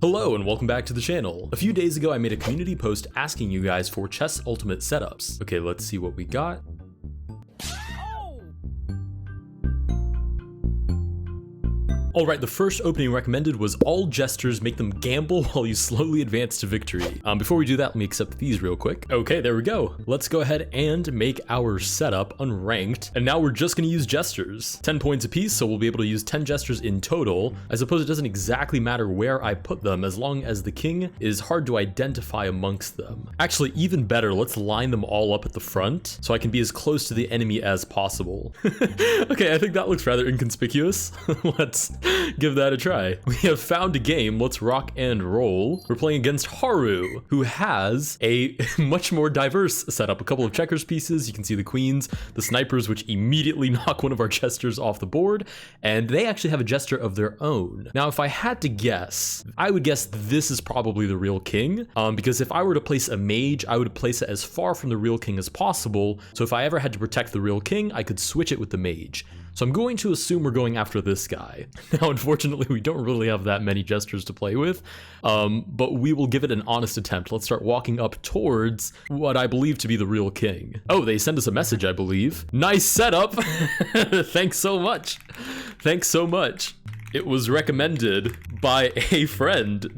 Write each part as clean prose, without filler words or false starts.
Hello and welcome back to the channel. A few days ago I made a community post asking you guys for chess ultimate setups. Okay, let's see what we got. Alright, the first opening recommended was all jesters make them gamble while you slowly advance to victory. Before we do that, let me accept these real quick. Okay, there we go. Let's go ahead and make our setup unranked. And now we're just gonna use jesters. 10 points apiece, so we'll be able to use 10 jesters in total. I suppose it doesn't exactly matter where I put them as long as the king is hard to identify amongst them. Actually, even better, let's line them all up at the front so I can be as close to the enemy as possible. Okay, I think that looks rather inconspicuous. Let's give that a try. We have found a game. Let's rock and roll. We're playing against Haru, who has a much more diverse setup. A couple of checkers pieces. You can see the queens, the snipers, which immediately knock one of our jesters off the board, and they actually have a jester of their own. Now, if I had to guess, I would guess this is probably the real king, because if I were to place a mage, I would place it as far from the real king as possible. So if I ever had to protect the real king, I could switch it with the mage. So I'm going to assume we're going after this guy. Now, unfortunately, we don't really have that many jesters to play with, but we will give it an honest attempt. Let's start walking up towards what I believe to be the real king. Oh, they send us a message, I believe. Nice setup. Thanks so much. Thanks so much. It was recommended by a friend, ...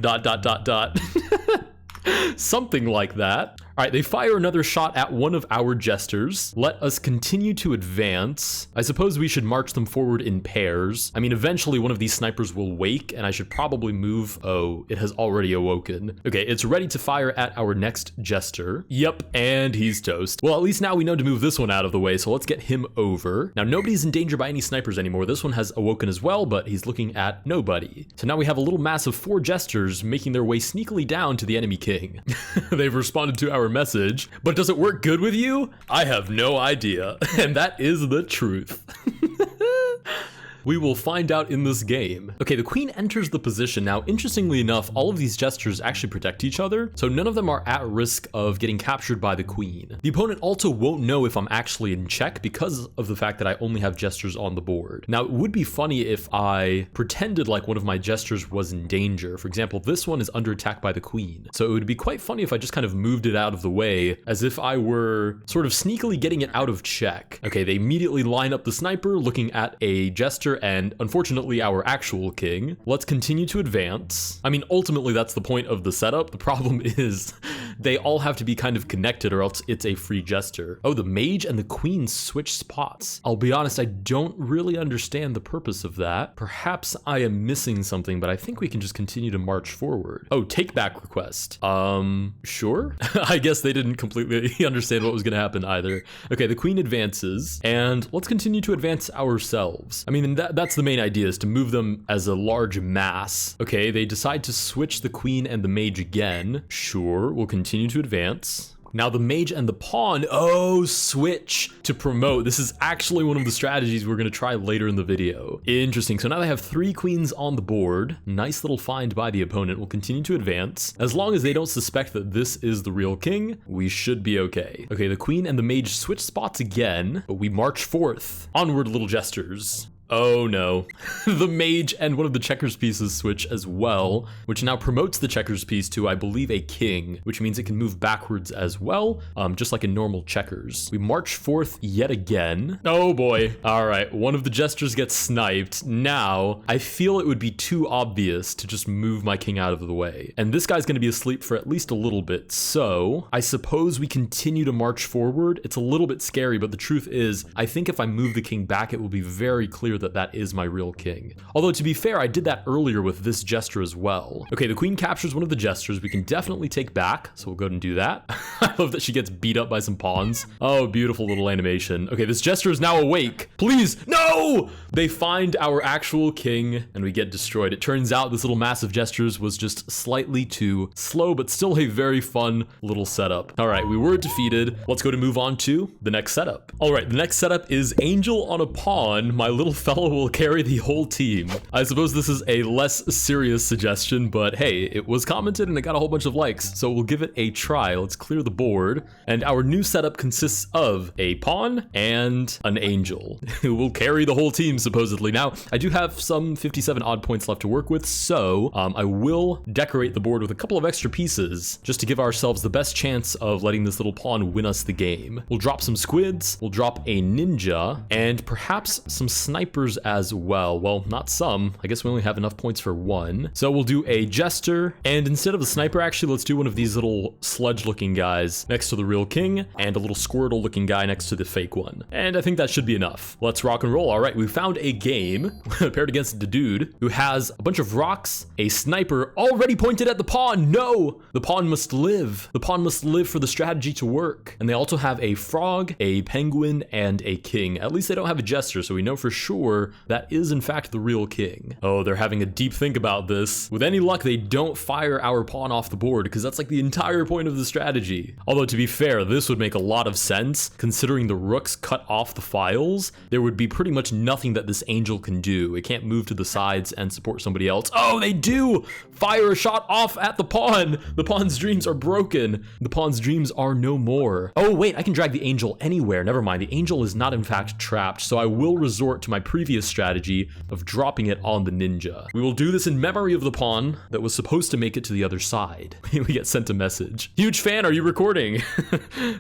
Something like that. All right, they fire another shot at one of our jesters. Let us continue to advance. I suppose we should march them forward in pairs. I mean, eventually one of these snipers will wake and I should probably move. Oh, it has already awoken. Okay, it's ready to fire at our next jester. Yep, and he's toast. Well, at least now we know to move this one out of the way, so let's get him over. Now, nobody's in danger by any snipers anymore. This one has awoken as well, but he's looking at nobody. So now we have a little mass of 4 jesters making their way sneakily down to the enemy king. They've responded to our message, but does it work good with you? I have no idea, and that is the truth. We will find out in this game. Okay, the queen enters the position. Now, interestingly enough, all of these jesters actually protect each other, so none of them are at risk of getting captured by the queen. The opponent also won't know if I'm actually in check because of the fact that I only have jesters on the board. Now, it would be funny if I pretended like one of my jesters was in danger. For example, this one is under attack by the queen. So it would be quite funny if I just kind of moved it out of the way as if I were sort of sneakily getting it out of check. Okay, they immediately line up the sniper looking at a jester and unfortunately our actual king. Let's continue to advance. I mean, ultimately that's the point of the setup. The problem is they all have to be kind of connected or else it's a free jester. Oh, the mage and the queen switch spots. I'll be honest, I don't really understand the purpose of that. Perhaps I am missing something, but I think we can just continue to march forward. Oh, take back request. Sure? I guess they didn't completely understand what was gonna happen either. Okay, the queen advances and let's continue to advance ourselves. I mean, that's the main idea, is to move them as a large mass. Okay, they decide to switch the queen and the mage again. Sure, we'll continue to advance. Now the mage and the pawn, oh, switch to promote. This is actually one of the strategies we're gonna try later in the video. Interesting, so now they have 3 queens on the board. Nice little find by the opponent. We'll continue to advance. As long as they don't suspect that this is the real king, we should be okay. Okay, the queen and the mage switch spots again, but we march forth. Onward, little jesters. Oh no, the mage and one of the checkers pieces switch as well, which now promotes the checkers piece to, I believe, a king, which means it can move backwards as well, just like in normal checkers. We march forth yet again. Oh boy. All right, one of the jesters gets sniped. Now, I feel it would be too obvious to just move my king out of the way. And this guy's gonna be asleep for at least a little bit, so I suppose we continue to march forward. It's a little bit scary, but the truth is, I think if I move the king back, it will be very clear that is my real king. Although, to be fair, I did that earlier with this jester as well. Okay, the queen captures one of the jesters. We can definitely take back, so we'll go ahead and do that. I love that she gets beat up by some pawns. Oh, beautiful little animation. Okay, this jester is now awake. Please, no! They find our actual king, and we get destroyed. It turns out this little mass of jesters was just slightly too slow, but still a very fun little setup. All right, we were defeated. Let's go to move on to the next setup. All right, the next setup is Angel on a Pawn, my little fellow will carry the whole team. I suppose this is a less serious suggestion, but hey, it was commented and it got a whole bunch of likes, so we'll give it a try. Let's clear the board. And our new setup consists of a pawn and an angel who will carry the whole team, supposedly. Now, I do have some 57 odd points left to work with, so I will decorate the board with a couple of extra pieces just to give ourselves the best chance of letting this little pawn win us the game. We'll drop some squids, we'll drop a ninja, and perhaps some snipers as well. Well, not some. I guess we only have enough points for one. So we'll do a jester, and instead of a sniper, actually, let's do one of these little sludge-looking guys next to the real king, and a little Squirtle-looking guy next to the fake one. And I think that should be enough. Let's rock and roll. All right, we found a game paired against the dude who has a bunch of rocks, a sniper already pointed at the pawn. No! The pawn must live. The pawn must live for the strategy to work. And they also have a frog, a penguin, and a king. At least they don't have a jester, so we know for sure that is in fact the real king. Oh, they're having a deep think about this. With any luck, they don't fire our pawn off the board, because that's like the entire point of the strategy. Although, to be fair, this would make a lot of sense, considering the rooks cut off the files. There would be pretty much nothing that this angel can do. It can't move to the sides and support somebody else. Oh, they do fire a shot off at the pawn. The pawn's dreams are broken. The pawn's dreams are no more. Oh, wait, I can drag the angel anywhere. Never mind. The angel is not in fact trapped, so I will resort to my previous strategy of dropping it on the ninja. We will do this in memory of the pawn that was supposed to make it to the other side. We get sent a message. Huge fan, are you recording?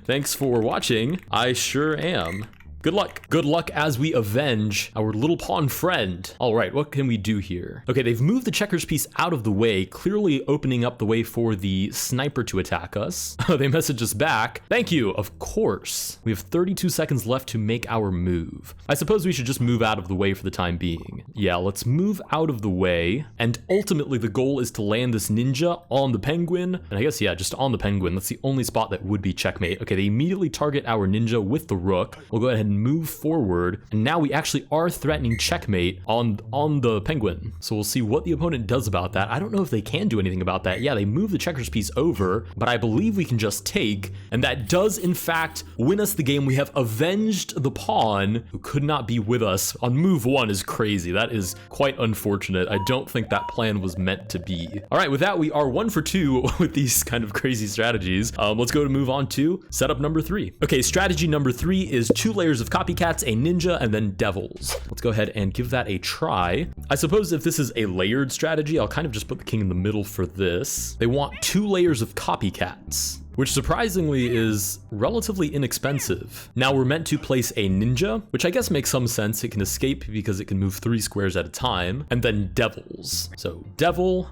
Thanks for watching. I sure am. Good luck. Good luck as we avenge our little pawn friend. All right, what can we do here? Okay, they've moved the checkers piece out of the way, clearly opening up the way for the sniper to attack us. They message us back. Thank you, of course. We have 32 seconds left to make our move. I suppose we should just move out of the way for the time being. Yeah, let's move out of the way. And ultimately, the goal is to land this ninja on the penguin. And I guess, yeah, just on the penguin. That's the only spot that would be checkmate. Okay, they immediately target our ninja with the rook. We'll go ahead and move forward, and now we actually are threatening checkmate on the penguin. So we'll see what the opponent does about that. I don't know if they can do anything about that. Yeah, they move the checkers piece over, but I believe we can just take, and that does in fact win us the game. We have avenged the pawn who could not be with us on move one. Is crazy. That is quite unfortunate. I don't think that plan was meant to be. All right, with that, we are 1 for 2 with these kind of crazy strategies. Let's go to move on to setup number 3. Okay, strategy number 3 is 2 layers of copycats, a ninja, and then devils. Let's go ahead and give that a try. I suppose if this is a layered strategy, I'll kind of just put the king in the middle for this. They want 2 layers of copycats, which surprisingly is relatively inexpensive. Now we're meant to place a ninja, which I guess makes some sense. It can escape because it can move 3 squares at a time, and then devils. So devil,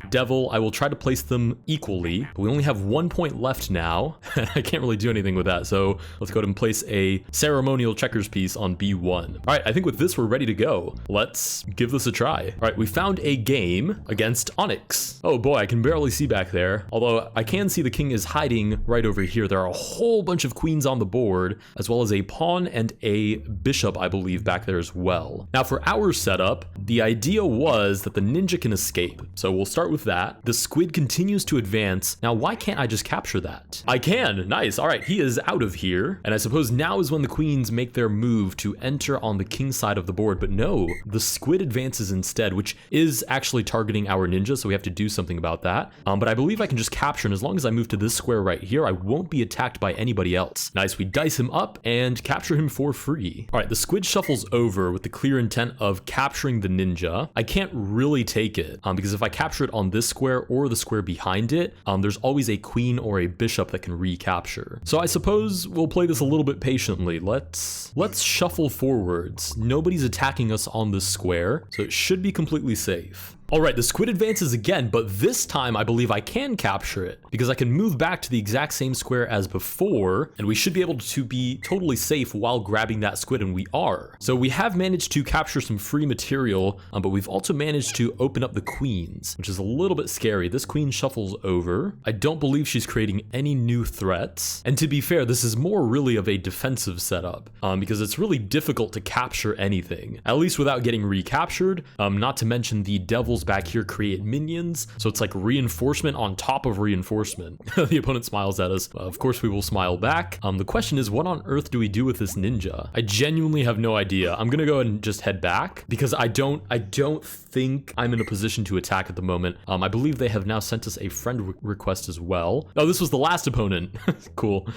I will try to place them equally, but we only have 1 point left now. I can't really do anything with that, so let's go ahead and place a ceremonial checkers piece on B1. All right, I think with this, we're ready to go. Let's give this a try. All right, we found a game against Onyx. Oh boy, I can barely see back there, although I can see the king is hiding right over here. There are a whole bunch of queens on the board, as well as a pawn and a bishop, I believe, back there as well. Now for our setup, the idea was that the ninja can escape. So we'll start with that. The squid continues to advance. Now, why can't I just capture that? I can. Nice. All right, he is out of here. And I suppose now is when the queens make their move to enter on the king side of the board. But no, the squid advances instead, which is actually targeting our ninja. So we have to do something about that. But I believe I can just capture, and as long as I move to this square right here, I won't be attacked by anybody else. Nice, we dice him up and capture him for free. All right, the squid shuffles over with the clear intent of capturing the ninja. I can't really take it because if I capture it on this square or the square behind it, there's always a queen or a bishop that can recapture. So I suppose we'll play this a little bit patiently. Let's shuffle forwards. Nobody's attacking us on this square, so it should be completely safe. All right, the squid advances again, but this time I believe I can capture it because I can move back to the exact same square as before, and we should be able to be totally safe while grabbing that squid, and we are. So we have managed to capture some free material, but we've also managed to open up the queens, which is a little bit scary. This queen shuffles over. I don't believe she's creating any new threats. And to be fair, this is more really of a defensive setup because it's really difficult to capture anything, at least without getting recaptured, not to mention the devil devils back here create minions, so it's like reinforcement on top of reinforcement. The opponent smiles at us. Of course we will smile back. The question is, what on earth do we do with this ninja? I genuinely have no idea. I'm gonna go ahead and just head back because I don't think I'm in a position to attack at the moment. I believe they have now sent us a friend request as well. Oh, this was the last opponent. Cool.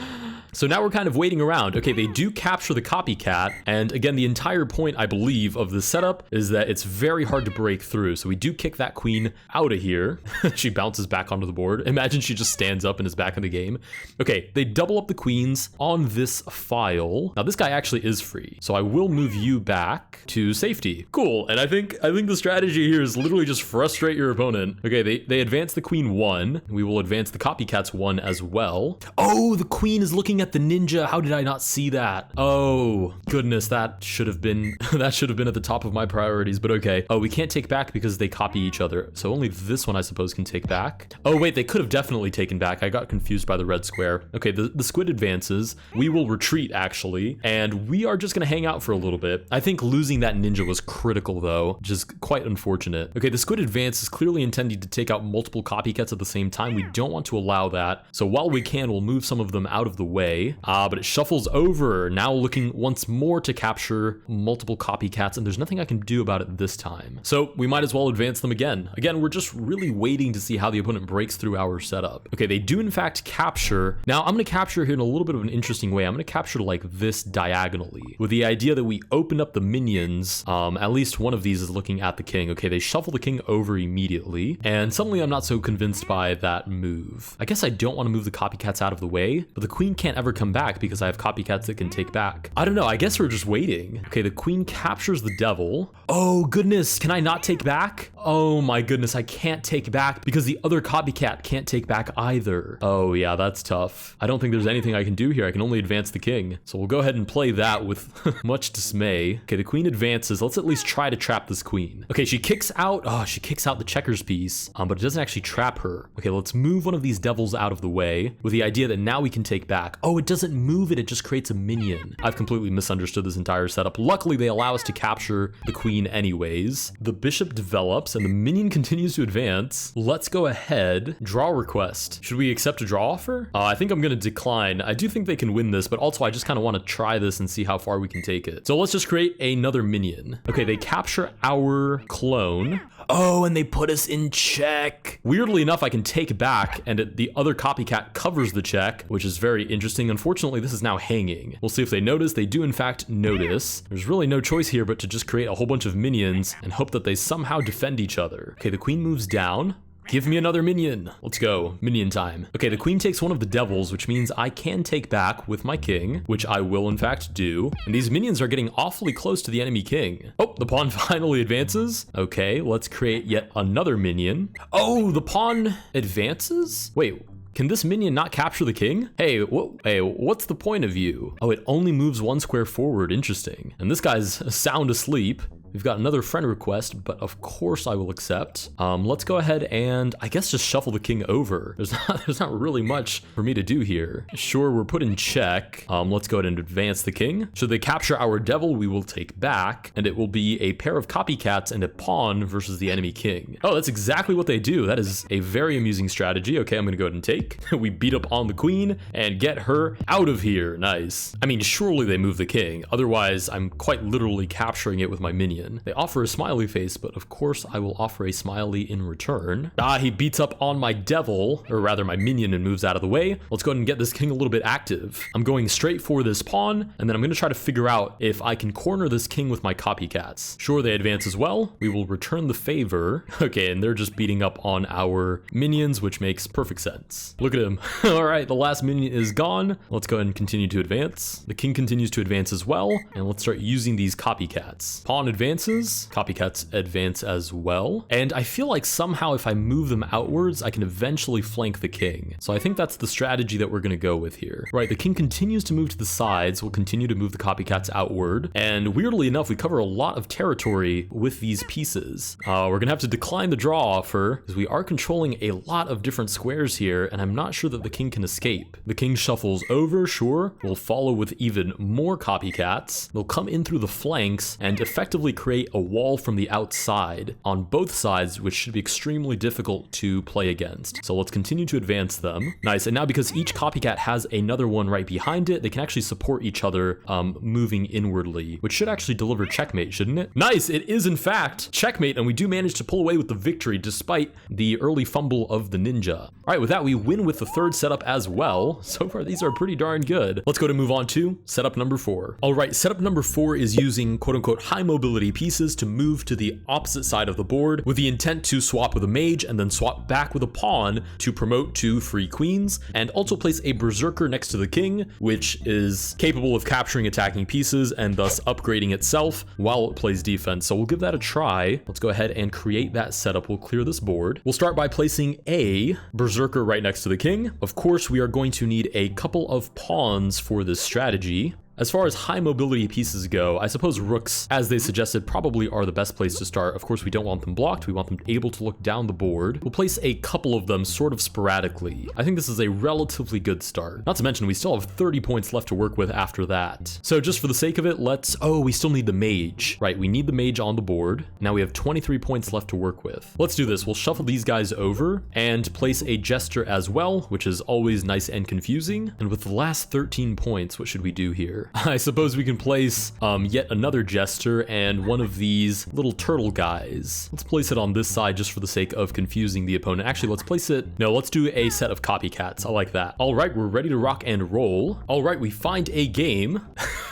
So now we're kind of waiting around. Okay, they do capture the copycat, and again, the entire point, I believe, of the setup is that it's very hard to break through. So we do kick that queen out of here. She bounces back onto the board. Imagine she just stands up and is back in the game. Okay, they double up the queens on this file. Now this guy actually is free, so I will move you back to safety. Cool, and I think the strategy here is literally just frustrate your opponent. Okay, they advance the queen 1. We will advance the copycats 1 as well. Oh, the queen is looking at the ninja. How did I not see that? Oh goodness, that should have been at the top of my priorities, but okay. Oh, we can't take back because they copy each other, so only this one I suppose can take back. Oh wait, they could have definitely taken back. I got confused by the red square. Okay, the squid advances. We will retreat actually, and we are just gonna hang out for a little bit. I think losing that ninja was critical though, which is quite unfortunate. Okay, the squid advance is clearly intended to take out multiple copycats at the same time. We don't want to allow that, so while we can, we'll move some of them out of the way. But it shuffles over, now looking once more to capture multiple copycats, and there's nothing I can do about it this time. So we might as well advance them again. Again, we're just really waiting to see how the opponent breaks through our setup. Okay, they do in fact capture. Now I'm gonna capture here in a little bit of an interesting way. I'm gonna capture like this diagonally, with the idea that we open up the minions. At least one of these is looking at the king. Okay, they shuffle the king over immediately, and suddenly I'm not so convinced by that move. I guess I don't want to move the copycats out of the way, but the queen can't ever come back because I have copycats that can take back. I don't know, I guess we're just waiting. Okay, the queen captures the devil. Oh goodness, can I not take back? Oh my goodness, I can't take back because the other copycat can't take back either. Oh yeah, that's tough. I don't think there's anything I can do here. I can only advance the king. So we'll go ahead and play that with much dismay. Okay, the queen advances. Let's at least try to trap this queen. Okay, she kicks out. Oh, she kicks out the checkers piece, but it doesn't actually trap her. Okay, let's move one of these devils out of the way with the idea that now we can take back. Oh, it doesn't move it just creates a minion. I've completely misunderstood this entire setup. Luckily, they allow us to capture the queen anyways. The bishop develops and the minion continues to advance. Let's go ahead. Draw request. Should we accept a draw offer? I think I'm gonna decline. I do think they can win this, but also I just kind of want to try this and see how far we can take it. So let's just create another minion. Okay, they capture our clone. Oh, and they put us in check. Weirdly enough, I can take back, and the other copycat covers the check, which is very interesting. Unfortunately, this is now hanging. We'll see if they notice. They do in fact notice. There's really no choice here but to just create a whole bunch of minions and hope that they somehow defend each other. Okay, the queen moves down. Give me another minion. Let's go. Minion time. Okay, the queen takes one of the devils, which means I can take back with my king, which I will in fact do. And these minions are getting awfully close to the enemy king. Oh, the pawn finally advances. Okay, let's create yet another minion. Oh, the pawn advances? Wait, can this minion not capture the king? Hey, what's the point of you? Oh, it only moves one square forward. Interesting. And this guy's sound asleep. We've got another friend request, but of course I will accept. Let's go ahead and I guess just shuffle the king over. There's not really much for me to do here. Sure, we're put in check. Let's go ahead and advance the king. Should they capture our devil, we will take back, and it will be a pair of copycats and a pawn versus the enemy king. Oh, that's exactly what they do. That is a very amusing strategy. Okay, I'm gonna go ahead and take. We beat up on the queen and get her out of here. Nice. I mean, surely they move the king. Otherwise, I'm quite literally capturing it with my minion. They offer a smiley face, but of course I will offer a smiley in return. He beats up on my devil, or rather my minion, and moves out of the way. Let's go ahead and get this king a little bit active. I'm going straight for this pawn, and then I'm going to try to figure out if I can corner this king with my copycats. Sure, they advance as well. We will return the favor. Okay, and they're just beating up on our minions, which makes perfect sense. Look at him. All right, the last minion is gone. Let's go ahead and continue to advance. The king continues to advance as well, and let's start using these copycats. Pawn advances. Copycats advance as well. And I feel like somehow if I move them outwards, I can eventually flank the king. So I think that's the strategy that we're gonna go with here. Right, the king continues to move to the sides. We'll continue to move the copycats outward. And weirdly enough, we cover a lot of territory with these pieces. We're gonna have to decline the draw offer because we are controlling a lot of different squares here, and I'm not sure that the king can escape. The king shuffles over, sure. We'll follow with even more copycats. They'll come in through the flanks and effectively create a wall from the outside on both sides, which should be extremely difficult to play against. So let's continue to advance them. Nice. And now because each copycat has another one right behind it, they can actually support each other moving inwardly, which should actually deliver checkmate, shouldn't it? Nice. It is in fact checkmate, and we do manage to pull away with the victory despite the early fumble of the ninja. All right, with that, we win with the third setup as well. So far, these are pretty darn good. Let's go to move on to setup number 4. All right, setup number 4 is using quote unquote high mobility pieces to move to the opposite side of the board with the intent to swap with a mage and then swap back with a pawn to promote to free queens, and also place a berserker next to the king, which is capable of capturing attacking pieces and thus upgrading itself while it plays defense. So we'll give that a try. Let's go ahead and create that setup. We'll clear this board. We'll start by placing a berserker right next to the king. Of course, we are going to need a couple of pawns for this strategy. As far as high mobility pieces go, I suppose rooks, as they suggested, probably are the best place to start. Of course, we don't want them blocked. We want them able to look down the board. We'll place a couple of them sort of sporadically. I think this is a relatively good start. Not to mention, we still have 30 points left to work with after that. So just for the sake of it, we still need the mage. Right, we need the mage on the board. Now we have 23 points left to work with. Let's do this. We'll shuffle these guys over and place a jester as well, which is always nice and confusing. And with the last 13 points, what should we do here? I suppose we can place yet another jester and one of these little turtle guys. Let's place it on this side just for the sake of confusing the opponent. Actually, let's do a set of copycats. I like that. All right, we're ready to rock and roll. All right, we find a game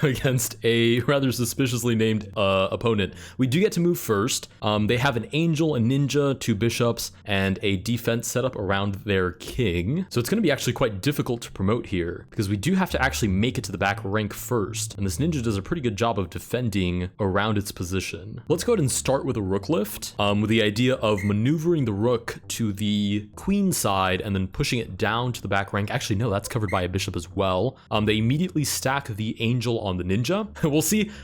against a rather suspiciously named opponent. We do get to move first. They have an angel, a ninja, 2 bishops, and a defense setup around their king. So it's going to be actually quite difficult to promote here because we do have to actually make it to the back rank first, and this ninja does a pretty good job of defending around its position. Let's go ahead and start with a rook lift, with the idea of maneuvering the rook to the queen side and then pushing it down to the back rank. Actually, no, that's covered by a bishop as well. They immediately stack the angel on the ninja.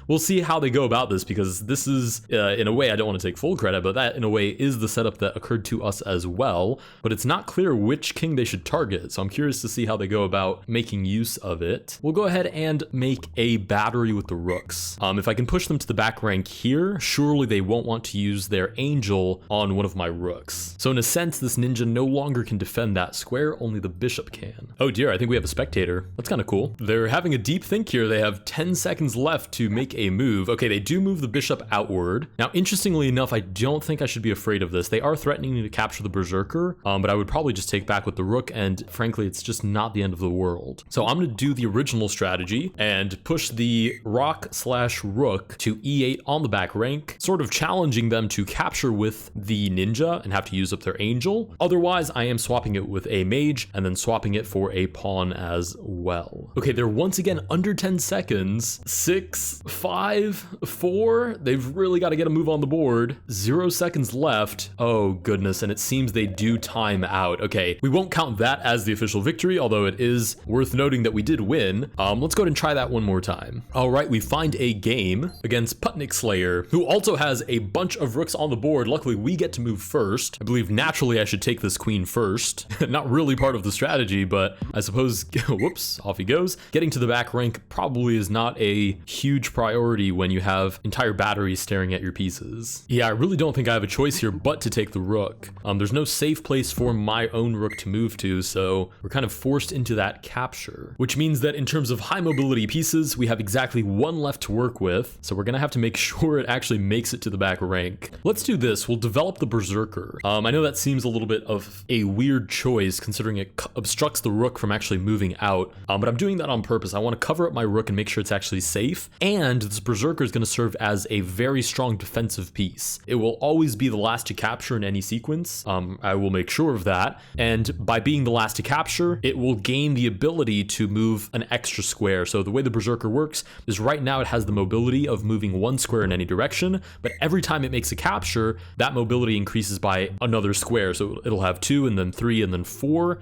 We'll see how they go about this, because this is, in a way, I don't want to take full credit, but that in a way is the setup that occurred to us as well, but it's not clear which king they should target, so I'm curious to see how they go about making use of it. We'll go ahead and make a battery with the rooks. If I can push them to the back rank here, surely they won't want to use their angel on one of my rooks. So in a sense, this ninja no longer can defend that square, only the bishop can. Oh dear, I think we have a spectator. That's kind of cool. They're having a deep think here. They have 10 seconds left to make a move. Okay, they do move the bishop outward. Now, interestingly enough, I don't think I should be afraid of this. They are threatening to capture the berserker, but I would probably just take back with the rook, and frankly, it's just not the end of the world. So I'm going to do the original strategy and push the rock/rook to e8 on the back rank, sort of challenging them to capture with the ninja and have to use up their angel. Otherwise, I am swapping it with a mage and then swapping it for a pawn as well. Okay, they're once again under 10 seconds. 6, 5, 4. They've really got to get a move on the board. 0 seconds left. Oh goodness, and it seems they do time out. Okay, we won't count that as the official victory, although it is worth noting that we did win. Let's go ahead and try that one more time. All right, we find a game against Putnik Slayer, who also has a bunch of rooks on the board. Luckily, we get to move first. I believe naturally I should take this queen first. Not really part of the strategy, but I suppose, whoops, off he goes. Getting to the back rank probably is not a huge priority when you have entire batteries staring at your pieces. Yeah, I really don't think I have a choice here but to take the rook. There's no safe place for my own rook to move to, so we're kind of forced into that capture, which means that in terms of high mobility pieces, we have exactly 1 left to work with, so we're gonna have to make sure it actually makes it to the back rank. Let's do this. We'll develop the berserker. I know that seems a little bit of a weird choice considering it obstructs the rook from actually moving out, but I'm doing that on purpose. I want to cover up my rook and make sure it's actually safe, and this berserker is going to serve as a very strong defensive piece. It will always be the last to capture in any sequence. I will make sure of that, and by being the last to capture, it will gain the ability to move an extra square. So the way the berserker works is right now it has the mobility of moving 1 square in any direction, but every time it makes a capture, that mobility increases by another square. So it'll have 2 and then 3 and then 4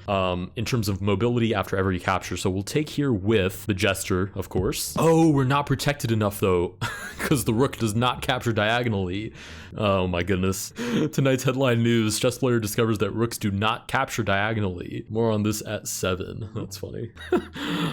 in terms of mobility after every capture. So we'll take here with the jester, of course. Oh, we're not protected enough though, because the rook does not capture diagonally. Oh my goodness. Tonight's headline news, chess player discovers that rooks do not capture diagonally. More on this at 7. That's funny.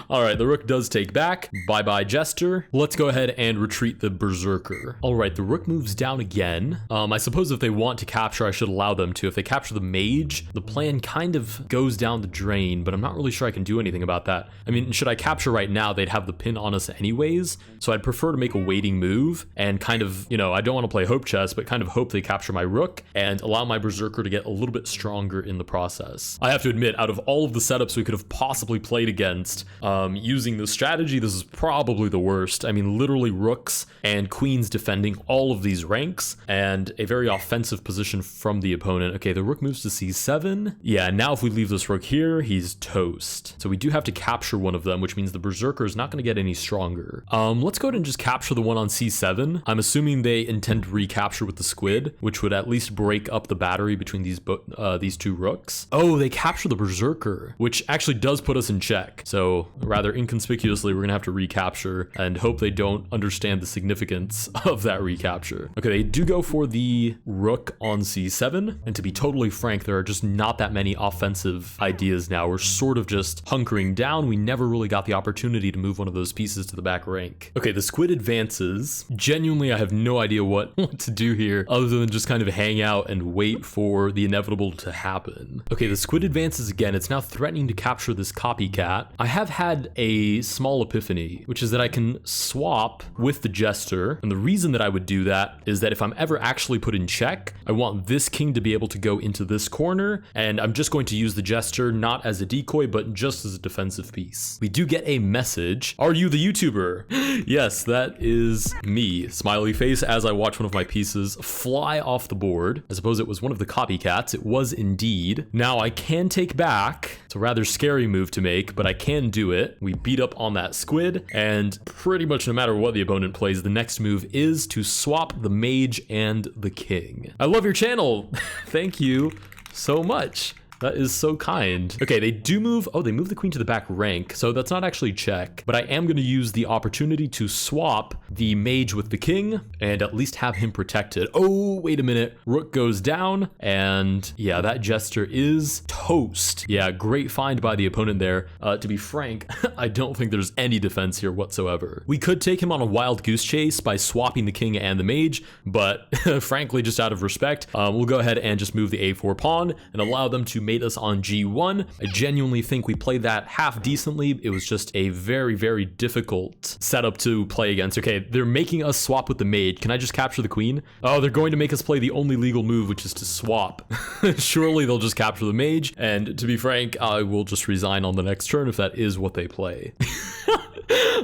All right, the rook does take back. back. Bye-bye, Jester. Let's go ahead and retreat the Berserker. All right, the Rook moves down again. I suppose if they want to capture, I should allow them to. If they capture the Mage, the plan kind of goes down the drain, but I'm not really sure I can do anything about that. I mean, should I capture right now, they'd have the pin on us anyways, so I'd prefer to make a waiting move and kind of, you know, I don't want to play hope chess, but kind of hope they capture my Rook and allow my Berserker to get a little bit stronger in the process. I have to admit, out of all of the setups we could have possibly played against, using this strategy, this is probably the worst. I mean, literally Rooks and Queens defending all of these ranks and a very offensive position from the opponent. Okay, the Rook moves to c7. Yeah, now if we leave this Rook here, he's toast. So we do have to capture one of them, which means the Berserker is not going to get any stronger. Let's go ahead and just capture the one on c7. I'm assuming they intend to recapture with the Squid, which would at least break up the battery between these two Rooks. Oh, they capture the Berserker, which actually does put us in check. So rather inconspicuously, we're gonna have to recapture and hope they don't understand the significance of that recapture. Okay, they do go for the Rook on c7. And to be totally frank, there are just not that many offensive ideas now. We're sort of just hunkering down. We never really got the opportunity to move one of those pieces to the back rank. Okay, the Squid advances. Genuinely, I have no idea what to do here other than just kind of hang out and wait for the inevitable to happen. Okay, the Squid advances again. It's now threatening to capture this Copycat. I have had a small epiphany, which is that I can swap with the Jester. And the reason that I would do that is that if I'm ever actually put in check, I want this king to be able to go into this corner. And I'm just going to use the Jester not as a decoy, but just as a defensive piece. We do get a message. Are you the YouTuber? Yes, that is me. Smiley face as I watch one of my pieces fly off the board. I suppose it was one of the Copycats. It was indeed. Now I can take back. It's a rather scary move to make, but I can do it. We beat up on that Squid, and pretty much no matter what the opponent plays, the next move is to swap the Mage and the King. I love your channel. Thank you so much. That is so kind. Okay, they do move. Oh, they move the queen to the back rank. So that's not actually check, but I am going to use the opportunity to swap the mage with the king and at least have him protected. Oh, wait a minute. Rook goes down. And yeah, that jester is toast. Yeah, great find by the opponent there. To be frank, I don't think there's any defense here whatsoever. We could take him on a wild goose chase by swapping the king and the mage, but frankly, just out of respect, we'll go ahead and just move the a4 pawn and allow them to mate us on g1. I genuinely think we played that half decently. It was just a very, very difficult setup to play against. Okay, they're making us swap with the mage. Can I just capture the queen? Oh, they're going to make us play the only legal move, which is to swap. Surely they'll just capture the mage. And to be frank, I will just resign on the next turn if that is what they play.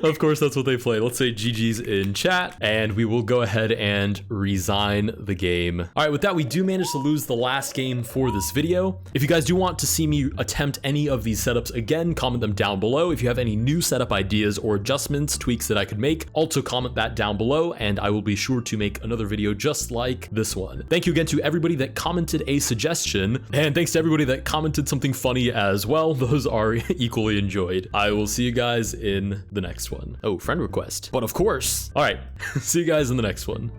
Of course, that's what they play. Let's say GG's in chat, and we will go ahead and resign the game. All right, with that, we do manage to lose the last game for this video. If you guys do want to see me attempt any of these setups again, comment them down below. If you have any new setup ideas or adjustments, tweaks that I could make, also comment that down below, and I will be sure to make another video just like this one. Thank you again to everybody that commented a suggestion, and thanks to everybody that commented something funny as well. Those are equally enjoyed. I will see you guys in the next one. Oh, friend request. But of course. All right. See you guys in the next one.